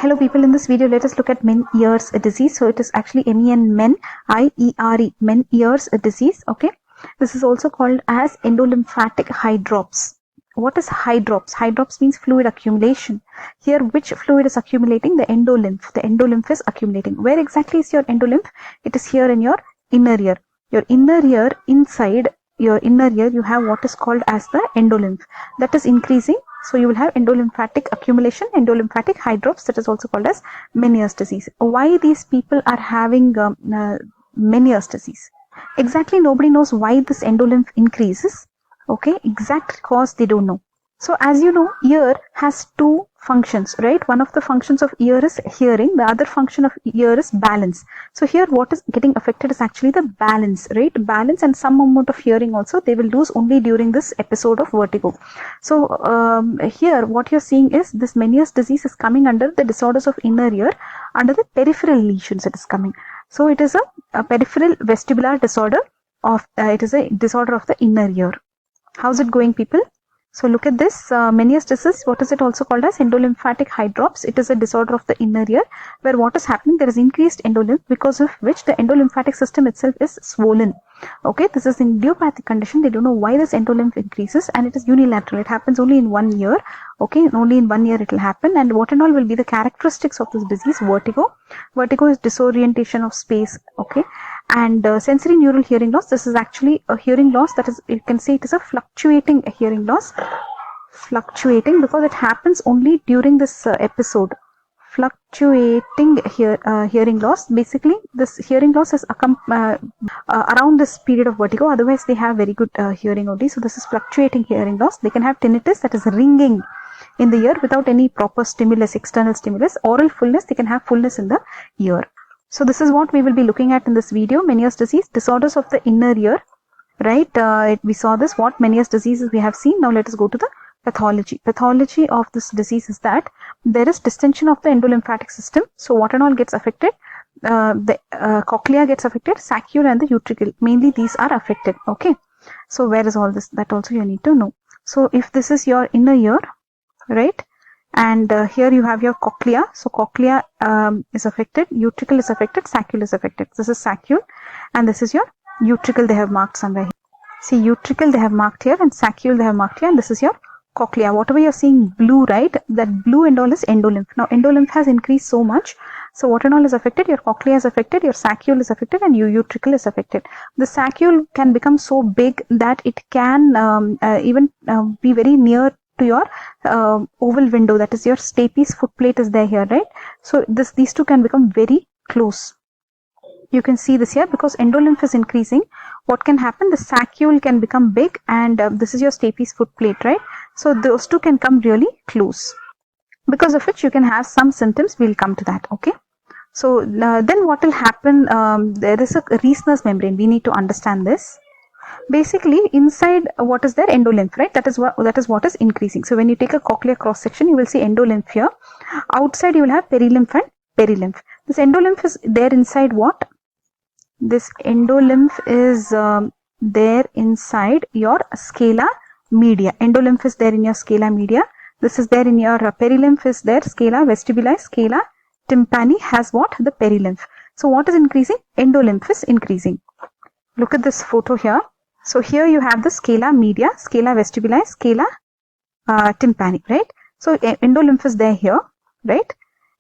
Hello people, in this video let us look at Meniere's disease. So it is actually men, I-E-R-E, Meniere's disease. Okay, this is also called as endolymphatic hydrops. What is hydrops? Hydrops means fluid accumulation. Here which fluid is accumulating? The endolymph. The endolymph is accumulating. Where exactly is your endolymph? It is here in your inner ear. Your inner ear, inside your inner ear you have what is called as the endolymph. That is increasing. So you will have endolymphatic accumulation, endolymphatic hydrops, that is also called as Meniere's disease. Why these people are having Meniere's disease? Exactly nobody knows why this endolymph increases. Okay, exact cause they don't know. So as you know, ear has two functions, right? One of the functions of ear is hearing, the other function of ear is balance. So here what is getting affected is actually the balance, right? Balance and some amount of hearing also they will lose only during this episode of vertigo. So here what you're seeing is this Meniere's disease is coming under the disorders of inner ear, under the peripheral lesions it is coming. So it is a peripheral vestibular disorder of, it is a disorder of the inner ear. How's it going, people? So look at this, Meniere's disease, what is it also called as? Endolymphatic hydrops. It is a disorder of the inner ear where what is happening? There is increased endolymph because of which the endolymphatic system itself is swollen. Okay, this is an idiopathic condition. They don't know why this endolymph increases and it is unilateral. It happens only in 1 year. Okay, only in 1 year it will happen. And what and all will be the characteristics of this disease? Vertigo. Vertigo is disorientation of space. Okay. And sensory neural hearing loss, this is actually a hearing loss, that is, you can say it is a fluctuating hearing loss. Fluctuating because it happens only during this episode. Fluctuating hearing loss. Basically this hearing loss is around this period of vertigo, otherwise they have very good hearing only. So this is fluctuating hearing loss. They can have tinnitus, that is ringing in the ear without any proper stimulus, external stimulus. Oral fullness, they can have fullness in the ear. So this is what we will be looking at in this video, Meniere's disease, disorders of the inner ear, right? We saw this, what Meniere's diseases we have seen. Now let us go to the pathology. Pathology of this disease is that there is distension of the endolymphatic system. So what and all gets affected? The cochlea gets affected, saccule and the utricle. Mainly these are affected. Okay. So where is all this? That also you need to know. So if this is your inner ear, right? And here you have your cochlea. So cochlea is affected, utricle is affected, saccule is affected. This is saccule and this is your utricle, they have marked somewhere here. See, utricle they have marked here and saccule they have marked here, and this is your cochlea. Whatever you're seeing blue, right? That blue and all is endolymph. Now endolymph has increased so much. So what and all is affected? Your cochlea is affected, your saccule is affected, and your utricle is affected. The saccule can become so big that it can even be very near to your oval window, that is your stapes footplate is there here, right? So these two can become very close. You can see this here because endolymph is increasing. What can happen? The saccule can become big and this is your stapes footplate, right? So those two can come really close, because of which you can have some symptoms. We'll come to that. Okay. So then what will happen? There is a Reissner's membrane. We need to understand this. Basically inside what is there? Endolymph, right? That is what is increasing. So when you take a cochlear cross section, you will see endolymph here. Outside you will have perilymph and perilymph. This endolymph is there inside what? This endolymph is there inside your scala media. Endolymph is there in your scala media. This is there in your perilymph is there, scala vestibuli, scala tympani has what? The perilymph. So what is increasing? Endolymph is increasing. Look at this photo here. So here you have the scala media, scala vestibuli, scala tympani, right? So endolymph is there here, right?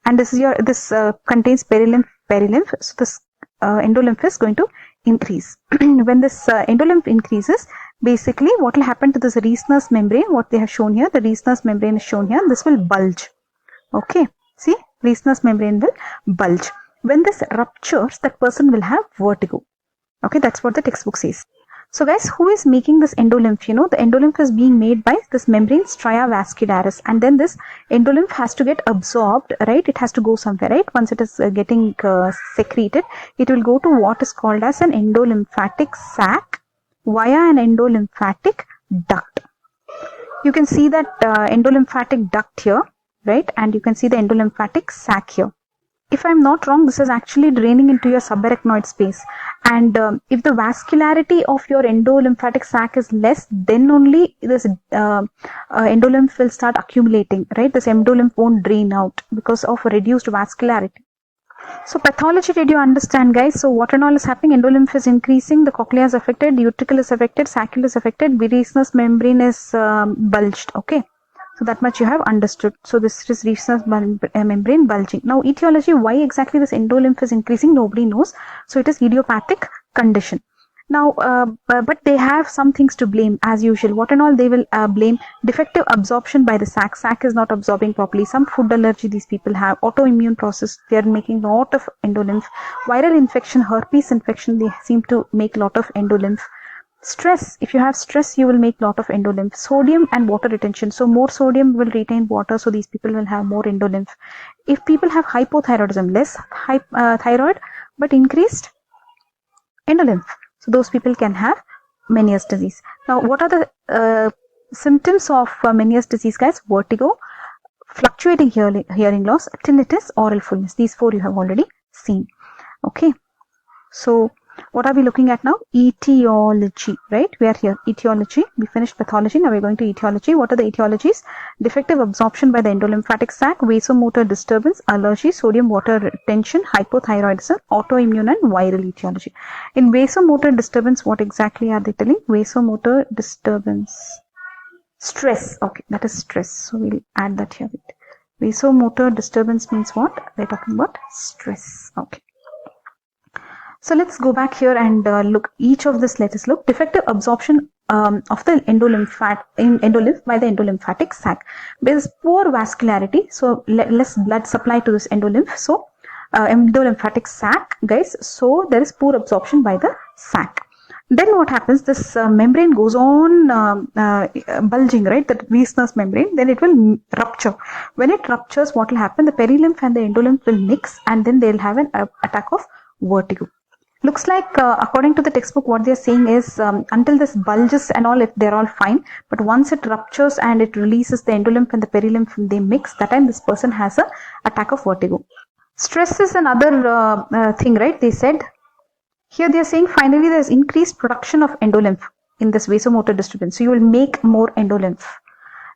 And this is your, this contains perilymph. So this endolymph is going to increase. When this endolymph increases, basically what will happen to this Reissner's membrane? What they have shown here, the Reissner's membrane is shown here. This will bulge. Okay, see, Reissner's membrane will bulge. When this ruptures, that person will have vertigo. Okay, that's what the textbook says. So guys, who is making this endolymph? You know, the endolymph is being made by this membrane stria vascularis, and then this endolymph has to get absorbed, right? It has to go somewhere, right? Once it is getting secreted, it will go to what is called as an endolymphatic sac via an endolymphatic duct. You can see that endolymphatic duct here, right? And you can see the endolymphatic sac here. if I'm not wrong, this is actually draining into your subarachnoid space. And if the vascularity of your endolymphatic sac is less, then only this endolymph will start accumulating, right? This endolymph won't drain out because of reduced vascularity. So pathology, did you understand, guys? So what and all is happening? Endolymph is increasing, the cochlea is affected, utricle is affected, sacule is affected, Reissner's membrane is bulged, okay? So that much you have understood. So this is Reissner's membrane bulging. Now etiology, why exactly this endolymph is increasing, nobody knows. So it is idiopathic condition. Now, but they have some things to blame as usual. What and all they will blame? Defective absorption by the sac. Sac is not absorbing properly. Some food allergy these people have. Autoimmune process. They are making a lot of endolymph. Viral infection, herpes infection. They seem to make a lot of endolymph. Stress. If you have stress, you will make lot of endolymph. Sodium and water retention. So more sodium will retain water. So these people will have more endolymph. If people have hypothyroidism, less thyroid but increased endolymph. So those people can have Meniere's disease. Now, what are the symptoms of Meniere's disease, guys? Vertigo, fluctuating hearing loss, tinnitus, oral fullness. These four you have already seen. Okay. So what are we looking at now? Etiology, right? We are here. Etiology. We finished pathology. Now we're going to etiology. What are the etiologies? Defective absorption by the endolymphatic sac, vasomotor disturbance, allergy, sodium water retention, hypothyroidism, autoimmune and viral etiology. In vasomotor disturbance, what exactly are they telling? Vasomotor disturbance. Stress. Okay, that is stress. So we'll add that here. Vasomotor disturbance means what? They're talking about stress. Okay. So let's go back here and look each of this. Let us look. Defective absorption of the endolymph by the endolymphatic sac. There is poor vascularity, so less blood supply to this endolymph. So endolymphatic sac, guys. So there is poor absorption by the sac. Then what happens? This membrane goes on bulging, right? The Reissner's membrane. Then it will rupture. When it ruptures, what will happen? The perilymph and the endolymph will mix, and then they'll have an attack of vertigo. Looks like according to the textbook, what they're saying is until this bulges and all, if they're all fine, but once it ruptures and it releases the endolymph and the perilymph, they mix, that time this person has a attack of vertigo. Stress is another thing, right? They said here they're saying finally there's increased production of endolymph in this vasomotor disturbance, so you will make more endolymph.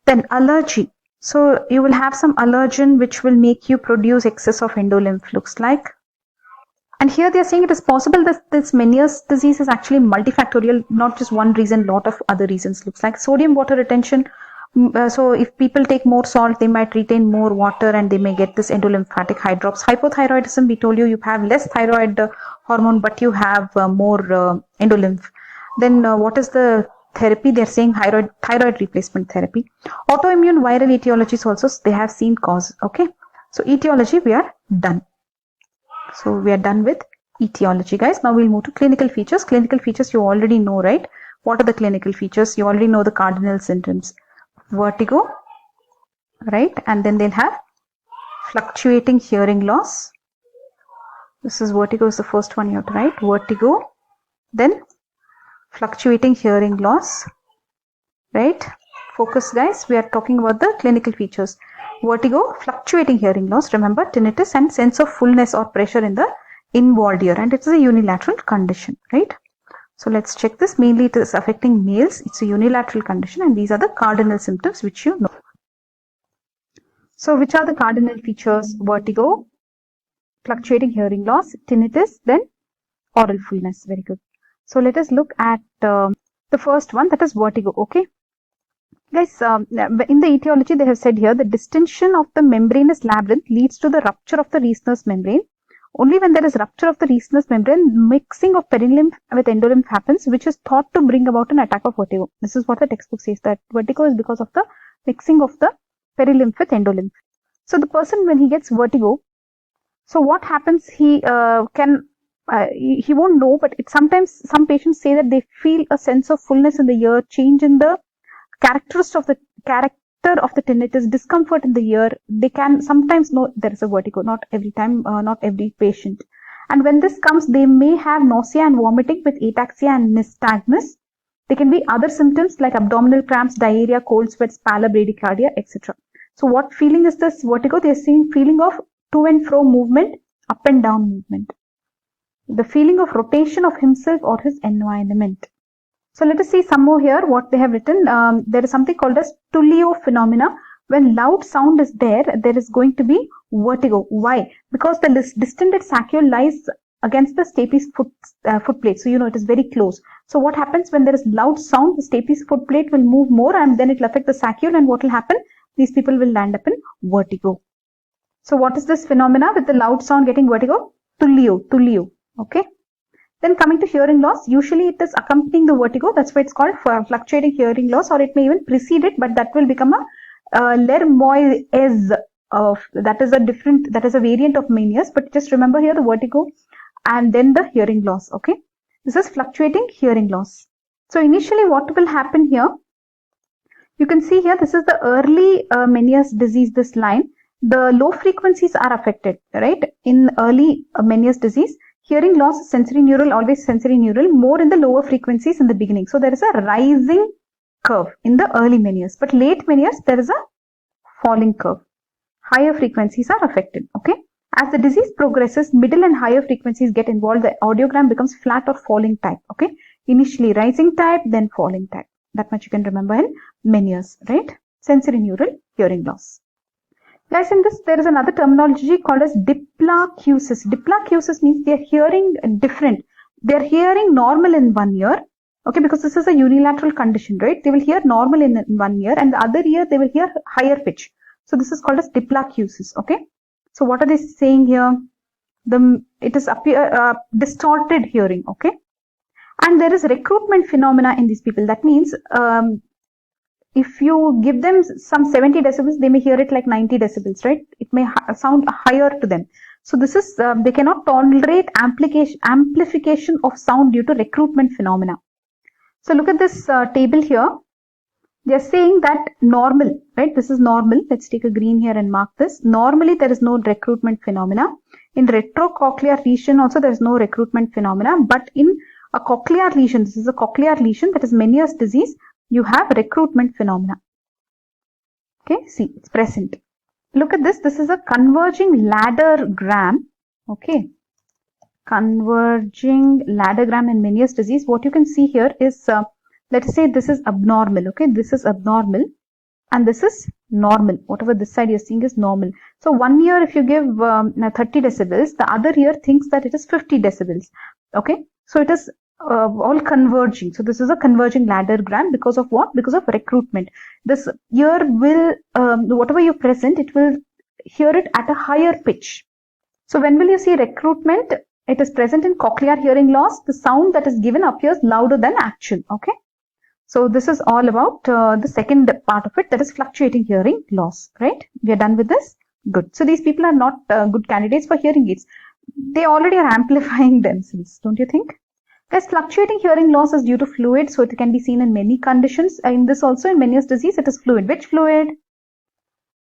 Then allergy, so you will have some allergen which will make you produce excess of endolymph, looks like. And here they are saying it is possible that this Meniere's disease is actually multifactorial, not just one reason, lot of other reasons. Looks like sodium water retention. So if people take more salt, they might retain more water and they may get this endolymphatic hydrops. Hypothyroidism, we told you, you have less thyroid hormone, but you have more endolymph. Then what is the therapy? They're saying thyroid replacement therapy. Autoimmune viral etiologies also, they have seen cause. Okay. So etiology, we are done. So we are done with etiology, guys. Now we'll move to clinical features. Clinical features you already know, right? What are the clinical features? You already know the cardinal symptoms. Vertigo, right? And then they'll have fluctuating hearing loss. This is vertigo is the first one you have to write. Vertigo. Then fluctuating hearing loss, right? Focus, guys. We are talking about the clinical features. Vertigo, fluctuating hearing loss, remember, tinnitus and sense of fullness or pressure in the involved ear, and it is a unilateral condition, right? So let's check this. Mainly it is affecting males. It's a unilateral condition and these are the cardinal symptoms which you know. So which are the cardinal features? Vertigo, fluctuating hearing loss, tinnitus, then oral fullness. Very good. So let us look at the first one, that is vertigo. Okay. Guys, in the etiology, they have said here the distension of the membranous labyrinth leads to the rupture of the Reissner's membrane. Only when there is rupture of the Reissner's membrane, mixing of perilymph with endolymph happens, which is thought to bring about an attack of vertigo. This is what the textbook says, that vertigo is because of the mixing of the perilymph with endolymph. So the person, when he gets vertigo, so what happens? He he won't know, but sometimes some patients say that they feel a sense of fullness in the ear, change in the character of the tinnitus, discomfort in the ear. They can sometimes know there is a vertigo, not every time, not every patient. And when this comes, they may have nausea and vomiting with ataxia and nystagmus. There can be other symptoms like abdominal cramps, diarrhea, cold sweats, pallor, bradycardia, etc. So what feeling is this vertigo? They are seeing feeling of to and fro movement up and down movement. The feeling of rotation of himself or his environment. So let us see some more here what they have written. There is something called as Tullio phenomena. When loud sound is there is going to be vertigo. Why? Because the distended saccule lies against the stapes foot plate. So you know it is very close. So what happens when there is loud sound? The stapes foot plate will move more and then it will affect the saccule, and what will happen? These people will land up in vertigo. So what is this phenomena with the loud sound getting vertigo? Tullio. Okay. Then coming to hearing loss, usually it is accompanying the vertigo. That's why it's called fluctuating hearing loss, or it may even precede it, but that will become a Lermoise. That is a variant of Meniere's, but just remember here the vertigo and then the hearing loss. Okay. This is fluctuating hearing loss. So initially what will happen here? You can see here, this is the early Meniere's disease, this line. The low frequencies are affected, right? In early Meniere's disease, hearing loss is sensory neural, always sensory neural, more in the lower frequencies in the beginning. So there is a rising curve in the early Meniere's, but late Meniere's, there is a falling curve. Higher frequencies are affected, okay? As the disease progresses, middle and higher frequencies get involved. The audiogram becomes flat or falling type, okay? Initially rising type, then falling type. That much you can remember in Meniere's, right? Sensory neural hearing loss. Guys, in this, there is another terminology called as diplacusis. Diplacusis means they are hearing different. They are hearing normal in one ear, okay, because this is a unilateral condition, right? They will hear normal in one ear, and the other ear they will hear higher pitch. So this is called as diplacusis, okay? So what are they saying here? It is distorted hearing, okay? And there is recruitment phenomena in these people. That means if you give them some 70 decibels, they may hear it like 90 decibels, right? It may sound higher to them. So this is, they cannot tolerate amplification of sound due to recruitment phenomena. So look at this table here. They are saying that normal, right? This is normal. Let's take a green here and mark this. Normally, there is no recruitment phenomena. In retrocochlear lesion also, there is no recruitment phenomena. But in a cochlear lesion, this is a cochlear lesion, that is Meniere's disease, you have recruitment phenomena. Okay, see, it's present. Look at this. This is a converging laddergram. Okay, converging laddergram in Meniere's disease. What you can see here is, let's say this is abnormal. Okay, this is abnormal, and this is normal. Whatever this side you're seeing is normal. So one ear, if you give 30 decibels, the other ear thinks that it is 50 decibels. Okay, so it is all converging. So this is a converging laddergram because of what? Because of recruitment. This ear will, whatever you present, it will hear it at a higher pitch. So when will you see recruitment? It is present in cochlear hearing loss. The sound that is given appears louder than actual. Okay. So this is all about the second part of it, that is fluctuating hearing loss, right? We are done with this. Good. So these people are not good candidates for hearing aids. They already are amplifying themselves, don't you think? Guys, fluctuating hearing loss is due to fluid, so it can be seen in many conditions. In this also, in Meniere's disease, it is fluid. Which fluid?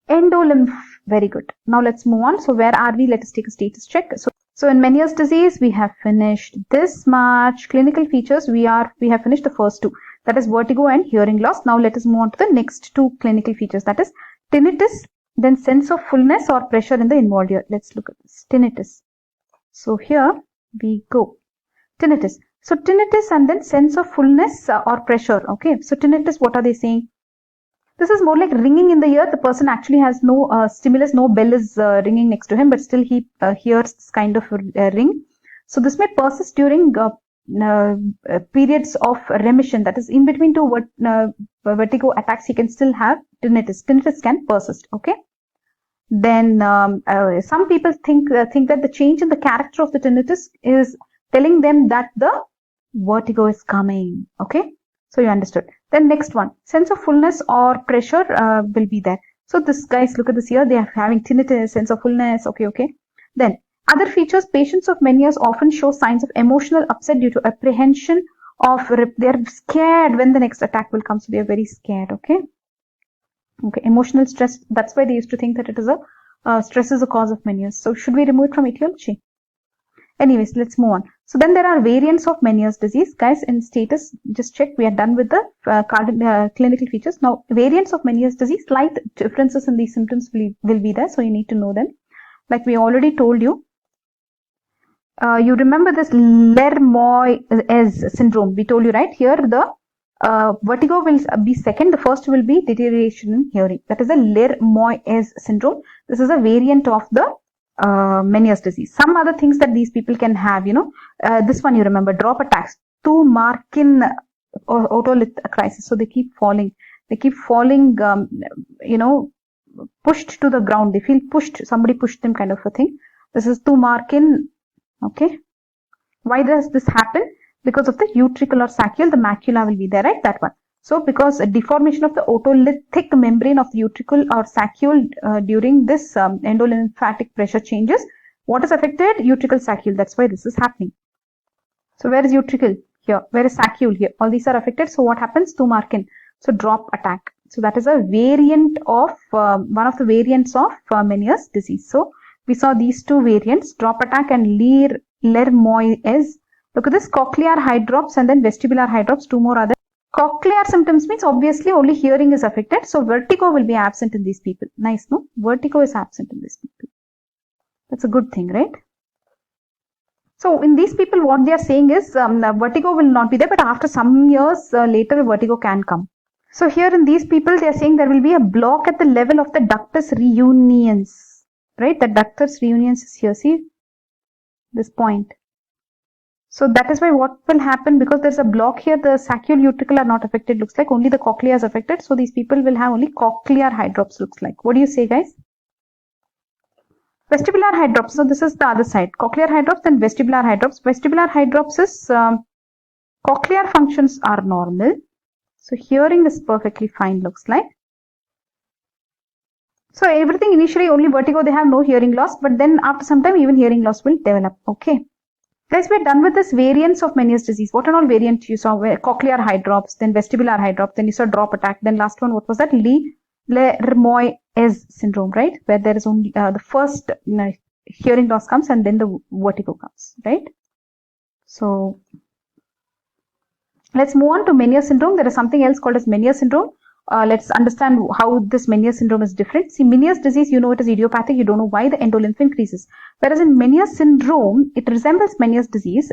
Endolymph. Very good. Now let's move on. So where are we? Let us take a status check. So in Meniere's disease, we have finished this much. Clinical features, we have finished the first two. That is vertigo and hearing loss. Now let us move on to the next two clinical features. That is tinnitus, then sense of fullness or pressure in the involved ear. Let's look at this. Tinnitus. So here we go. Tinnitus. So tinnitus and then sense of fullness or pressure. Okay. So tinnitus, what are they saying? This is more like ringing in the ear. The person actually has no stimulus, no bell is ringing next to him, but still he hears this kind of ring. So this may persist during periods of remission. That is in between two vertigo attacks, he can still have tinnitus. Tinnitus can persist. Okay. Then some people think that the change in the character of the tinnitus is telling them that the vertigo is coming. Okay. So you understood. Then next one, sense of fullness or pressure will be there. So this guys, look at this here. They are having tinnitus, sense of fullness. Okay. Okay. Then other features, patients of Meniere's often show signs of emotional upset due to apprehension of, they are scared when the next attack will come. So they are very scared. Okay. Okay. Emotional stress. That's why they used to think that it is stress is a cause of Meniere's. So should we remove it from etiology? Anyways, let's move on. So then there are variants of Meniere's disease. Guys, in status, just check. We are done with the clinical features. Now, variants of Meniere's disease, slight differences in these symptoms will be there. So you need to know them. Like we already told you, You remember this Lermois syndrome? We told you, right? Here the vertigo will be second. The first will be deterioration in hearing. That is the Lermois syndrome. This is a variant of the Meniere's disease. Some other things that these people can have, this one you remember, drop attacks, Tumarkin otolith crisis. So they keep falling. They keep falling, pushed to the ground. They feel pushed. Somebody pushed them, kind of a thing. This is Tumarkin. Okay. Why does this happen? Because of the utricle or saccule, the macula will be there, right? That one. So because a deformation of the otolithic membrane of the utricle or saccule during this endolymphatic pressure changes, what is affected? Utricle saccule. That's why this is happening. So where is utricle? Here. Where is saccule? Here. All these are affected. So what happens? Tumarkin. So drop attack. So that is a variant of one of the variants of Meniere's disease. So we saw these two variants, drop attack and Lermois. Look at this, cochlear hydrops and then vestibular hydrops, two more other. Cochlear symptoms means obviously only hearing is affected. So vertigo will be absent in these people. Nice, no? Vertigo is absent in these people. That's a good thing, right? So in these people, what they are saying is vertigo will not be there, but after some years later, vertigo can come. So here in these people, they are saying there will be a block at the level of the ductus reuniens, right? The ductus reuniens is here. See this point. So that is why what will happen, because there's a block here, the saccule utricle are not affected, looks like only the cochlea is affected. So these people will have only cochlear hydrops, looks like. What do you say, guys? Vestibular hydrops. So this is the other side. Cochlear hydrops and vestibular hydrops. Vestibular hydrops is cochlear functions are normal. So hearing is perfectly fine, looks like. So everything initially only vertigo, they have no hearing loss, but then after some time even hearing loss will develop. Okay. Guys, we're done with this variants of Meniere's disease. What and all variants you saw? Cochlear hydrops, then vestibular hydrops, then you saw drop attack, then last one, what was that? Lermois syndrome, right? Where there is only the first hearing loss comes and then the vertigo comes, right? So let's move on to Meniere's syndrome. There is something else called as Meniere's syndrome. Let's understand how this Meniere's syndrome is different. See, Meniere's disease, you know it is idiopathic. You don't know why the endolymph increases. Whereas in Meniere's syndrome, it resembles Meniere's disease,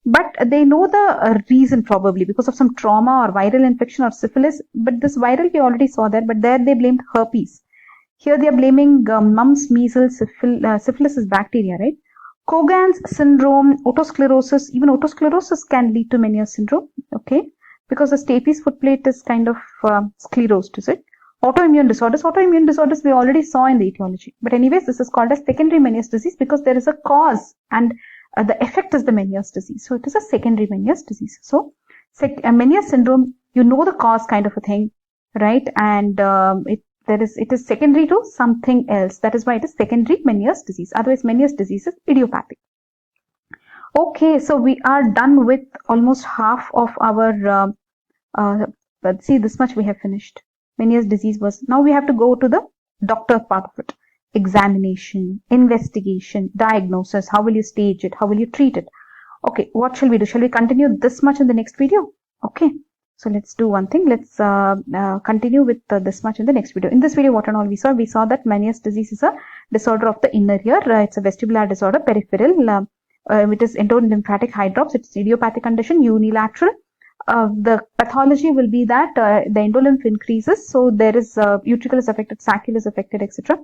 but they know the reason probably because of some trauma or viral infection or syphilis. But this viral we already saw there, but there they blamed herpes. Here they are blaming mumps, measles, syphilis is bacteria, right? Cogan's syndrome, otosclerosis, even otosclerosis can lead to Meniere's syndrome, okay? Because the stapes footplate is kind of sclerosed, is it? Autoimmune disorders we already saw in the etiology. But anyways, this is called as secondary Meniere's disease because there is a cause and the effect is the Meniere's disease. So it is a secondary Meniere's disease. So Meniere's syndrome, you know the cause kind of a thing, right? And it is secondary to something else. That is why it is secondary Meniere's disease. Otherwise, Meniere's disease is idiopathic. Okay, so we are done with almost half of our but see, this much we have finished. Meniere's disease was, now we have to go to the doctor part of it. Examination, investigation, diagnosis, how will you stage it, how will you treat it? Okay, what shall we do? Shall we continue this much in the next video? Okay, so let's do one thing. Let's continue with this much in the next video. In this video, what and all we saw? We saw that Meniere's disease is a disorder of the inner ear. It's a vestibular disorder, peripheral. It is endolymphatic hydrops. It's idiopathic condition, unilateral. The pathology will be that the endolymph increases, so there is utricle is affected, saccule is affected, etc.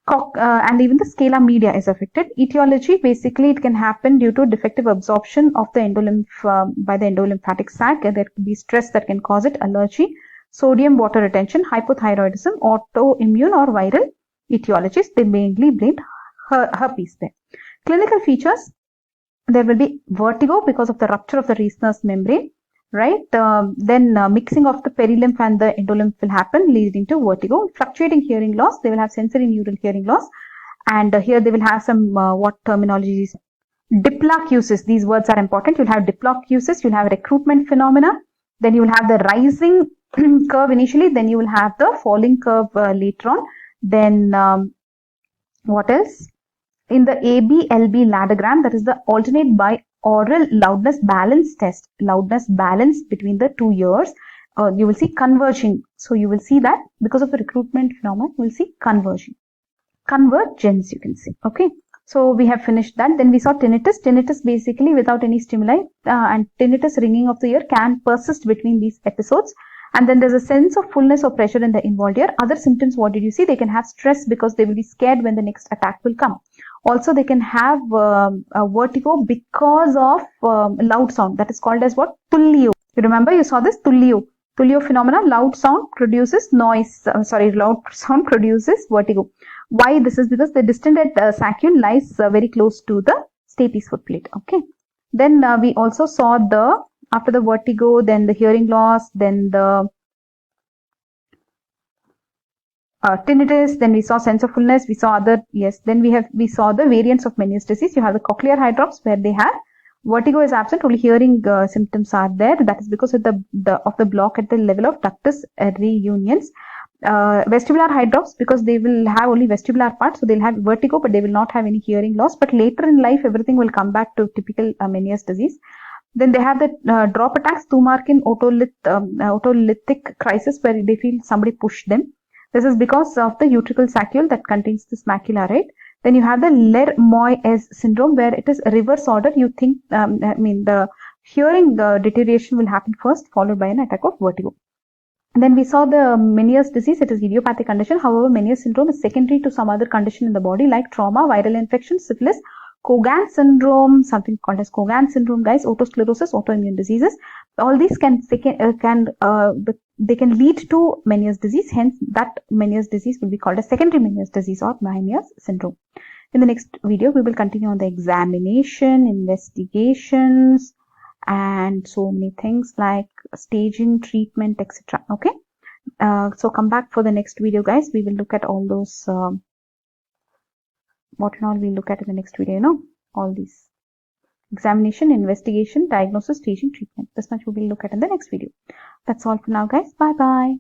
And even the scala media is affected. Etiology, basically it can happen due to defective absorption of the endolymph by the endolymphatic sac. There could be stress that can cause it, allergy, sodium water retention, hypothyroidism, autoimmune or viral etiologies. They mainly blamed herpes there. Clinical features, there will be vertigo because of the rupture of the Reissner's membrane. Right, then mixing of the perilymph and the endolymph will happen, leading to vertigo. Fluctuating hearing loss, they will have sensory neural hearing loss, and here they will have some what terminology is diplocusis. These words are important. You'll have diplocusis, you'll have recruitment phenomena, then you will have the rising curve initially, then you will have the falling curve later on. Then what else? In the ABLB ladogram, that is the alternate oral loudness balance test, loudness balance between the two ears, you will see converging. So you will see that because of the recruitment phenomenon, you will see convergence, you can see. Okay. So we have finished that. Then we saw tinnitus. Tinnitus basically without any stimuli, and tinnitus ringing of the ear can persist between these episodes. And then there's a sense of fullness or pressure in the involved ear. Other symptoms, what did you see? They can have stress because they will be scared when the next attack will come. Also, they can have a vertigo because of loud sound. That is called as what? Tullio. You remember you saw this? Tullio. Tullio phenomena, loud sound produces noise. Loud sound produces vertigo. Why this is? Because the distended saccule lies very close to the stapes foot plate. Okay. Then we also saw after the vertigo, then the hearing loss, then the tinnitus, then we saw sense of fullness, we saw then we saw the variants of Meniere's disease. You have the cochlear hydrops where they have vertigo is absent, only hearing symptoms are there. That is because of the block at the level of ductus reunions. Vestibular hydrops, because they will have only vestibular part, so they'll have vertigo, but they will not have any hearing loss. But later in life, everything will come back to typical Meniere's disease. Then they have the drop attacks, Tumarkin otolithic crisis, where they feel somebody pushed them. This is because of the utricle saccule that contains this macula, right? Then you have the Lermois syndrome, where it is reverse order. You think, the hearing deterioration will happen first, followed by an attack of vertigo. And then we saw the Meniere's disease. It is idiopathic condition. However, Meniere's syndrome is secondary to some other condition in the body, like trauma, viral infection, syphilis, Cogan syndrome, something called as Cogan syndrome, guys, otosclerosis, autoimmune diseases. All these can lead to Meniere's disease. Hence, that Meniere's disease will be called as secondary Meniere's disease or Meniere's syndrome. In the next video, we will continue on the examination, investigations, and so many things like staging, treatment, etc. Okay. So come back for the next video, guys. We will look at all those. What and all we'll look at in the next video, all these examination, investigation, diagnosis, staging, treatment. This much we will look at in the next video. That's all for now, guys. Bye bye.